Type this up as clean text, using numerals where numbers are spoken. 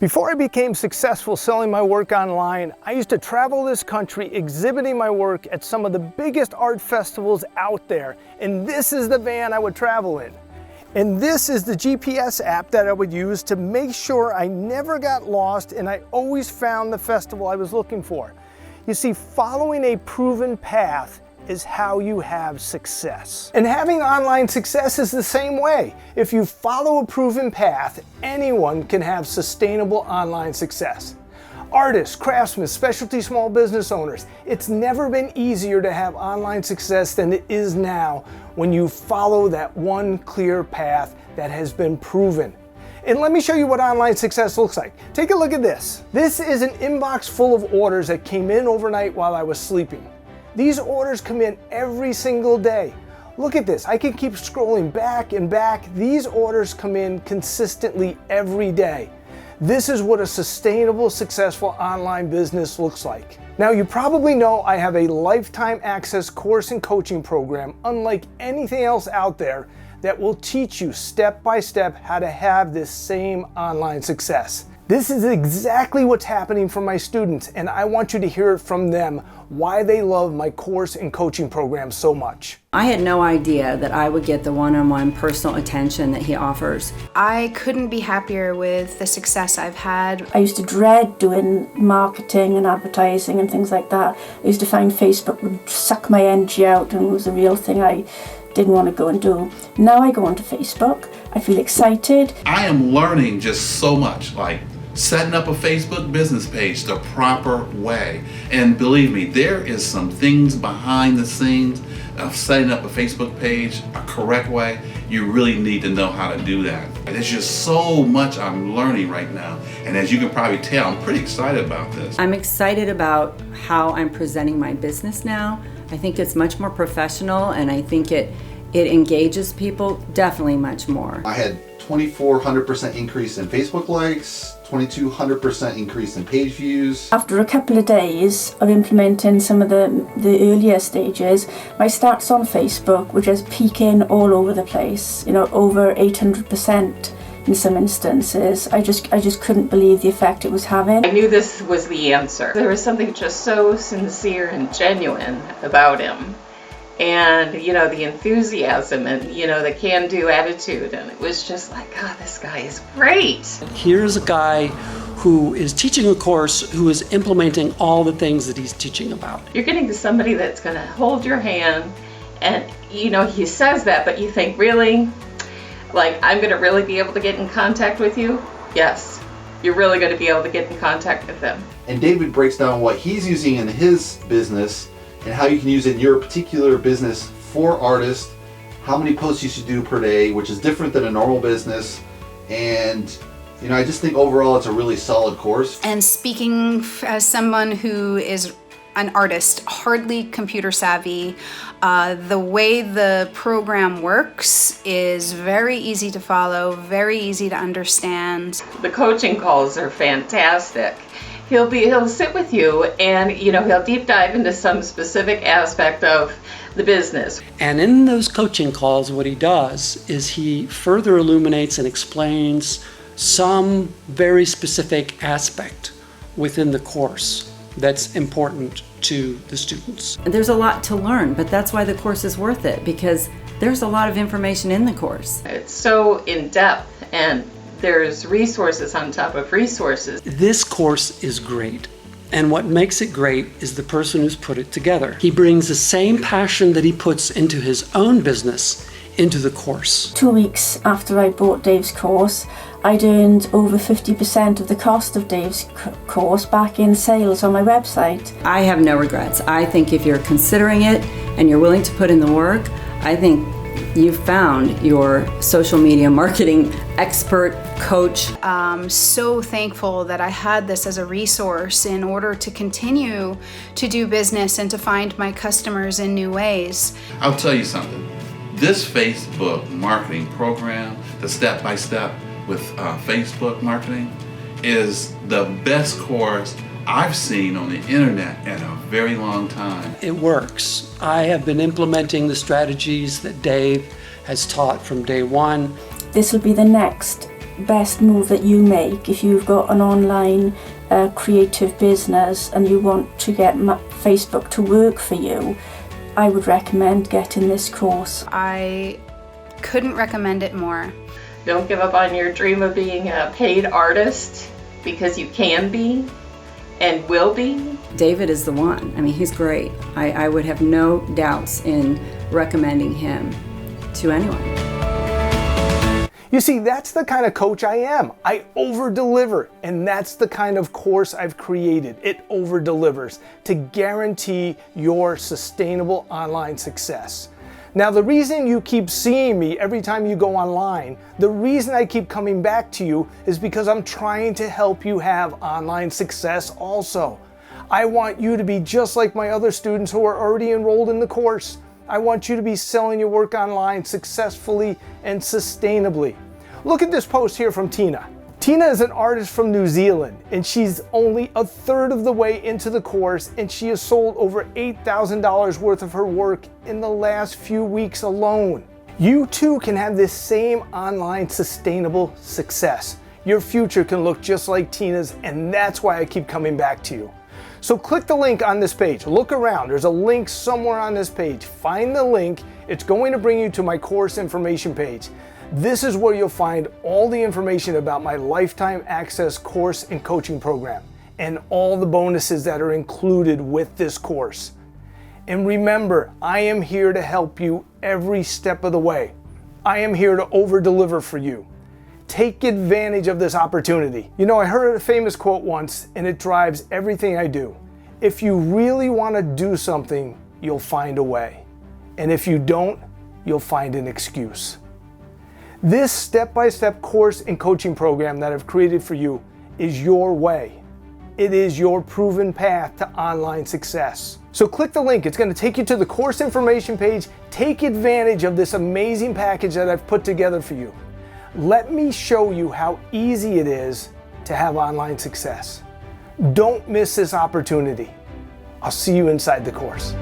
Before I became successful selling my work online, I used to travel this country exhibiting my work at some of the biggest art festivals out there. And this is the van I would travel in. And this is the GPS app that I would use to make sure I never got lost and I always found the festival I was looking for. You see, following a proven path is how you have success. And having online success is the same way. If you follow a proven path, anyone can have sustainable online success. Artists, craftsmen, specialty small business owners, it's never been easier to have online success than it is now when you follow that one clear path that has been proven. And let me show you what online success looks like. Take a look at this. This is an inbox full of orders that came in overnight while I was sleeping. These orders come in every single day. Look at this, I can keep scrolling back and back. These orders come in consistently every day. This is what a sustainable, successful online business looks like. Now, you probably know I have a lifetime access course and coaching program, unlike anything else out there, that will teach you step by step how to have this same online success. This is exactly what's happening for my students, and I want you to hear it from them, why they love my course and coaching program so much. I had no idea that I would get the one-on-one personal attention that he offers. I couldn't be happier with the success I've had. I used to dread doing marketing and advertising and things like that. I used to find Facebook would suck my energy out and it was a real thing I didn't want to go and do. Now I go onto Facebook, I feel excited. I am learning just so much, like setting up a Facebook business page the proper way. And believe me, there is some things behind the scenes of setting up a Facebook page a correct way. You really need to know how to do that. There's just so much I'm learning right now. And as you can probably tell, I'm pretty excited about this. I'm excited about how I'm presenting my business now. I think it's much more professional, and I think it engages people definitely much more. I had 2,400% increase in Facebook likes, 2,200% increase in page views. After a couple of days of implementing some of the earlier stages, my stats on Facebook were just peaking all over the place, over 800% in some instances. I just couldn't believe the effect it was having. I knew this was the answer. There was something just so sincere and genuine about him. And, the enthusiasm and, the can-do attitude. And it was just like, God, this guy is great. Here's a guy who is teaching a course, who is implementing all the things that he's teaching about. You're getting to somebody that's going to hold your hand. And, he says that, but you think, really? Like, I'm going to really be able to get in contact with you? Yes. You're really going to be able to get in contact with them. And David breaks down what he's using in his business and how you can use it in your particular business for artists, how many posts you should do per day, which is different than a normal business. And, I just think overall it's a really solid course. And speaking as someone who is an artist, hardly computer savvy, the way the program works is very easy to follow, very easy to understand. The coaching calls are fantastic. He'll sit with you and, he'll deep dive into some specific aspect of the business. And in those coaching calls, what he does is he further illuminates and explains some very specific aspect within the course that's important to the students. There's a lot to learn, but that's why the course is worth it, because there's a lot of information in the course. It's so in-depth, and there's resources on top of resources. This course is great, and what makes it great is the person who's put it together. He brings the same passion that he puts into his own business into the course. 2 weeks after I bought Dave's course, I'd earned over 50% of the cost of Dave's course back in sales on my website. I have no regrets. I think if you're considering it and you're willing to put in the work, I think you've found your social media marketing expert coach. I'm so thankful that I had this as a resource in order to continue to do business and to find my customers in new ways. I'll tell you something. This Facebook marketing program, the step-by-step with Facebook marketing, is the best course I've seen on the internet in a very long time. It works. I have been implementing the strategies that Dave has taught from day one. This will be the next best move that you make if you've got an online creative business and you want to get Facebook to work for you. I would recommend getting this course. I couldn't recommend it more. Don't give up on your dream of being a paid artist, because you can be and will be. David is the one. I mean, he's great. I would have no doubts in recommending him to anyone. You see, that's the kind of coach I am. I over-deliver, and that's the kind of course I've created. It over-delivers to guarantee your sustainable online success. Now, the reason you keep seeing me every time you go online, the reason I keep coming back to you is because I'm trying to help you have online success also. I want you to be just like my other students who are already enrolled in the course. I want you to be selling your work online successfully and sustainably. Look at this post here from Tina. Tina is an artist from New Zealand, and she's only a third of the way into the course, and she has sold over $8,000 worth of her work in the last few weeks alone. You too can have this same online sustainable success. Your future can look just like Tina's, and that's why I keep coming back to you. So click the link on this page. Look around. There's a link somewhere on this page. Find the link. It's going to bring you to my course information page. This is where you'll find all the information about my lifetime access course and coaching program and all the bonuses that are included with this course. And remember, I am here to help you every step of the way. I am here to over-deliver for you. Take advantage of this opportunity. You know, I heard a famous quote once, and it drives everything I do. If you really want to do something, you'll find a way. And if you don't, you'll find an excuse. This step-by-step course and coaching program that I've created for you is your way. It is your proven path to online success. So click the link. It's going to take you to the course information page. Take advantage of this amazing package that I've put together for you. Let me show you how easy it is to have online success. Don't miss this opportunity. I'll see you inside the course.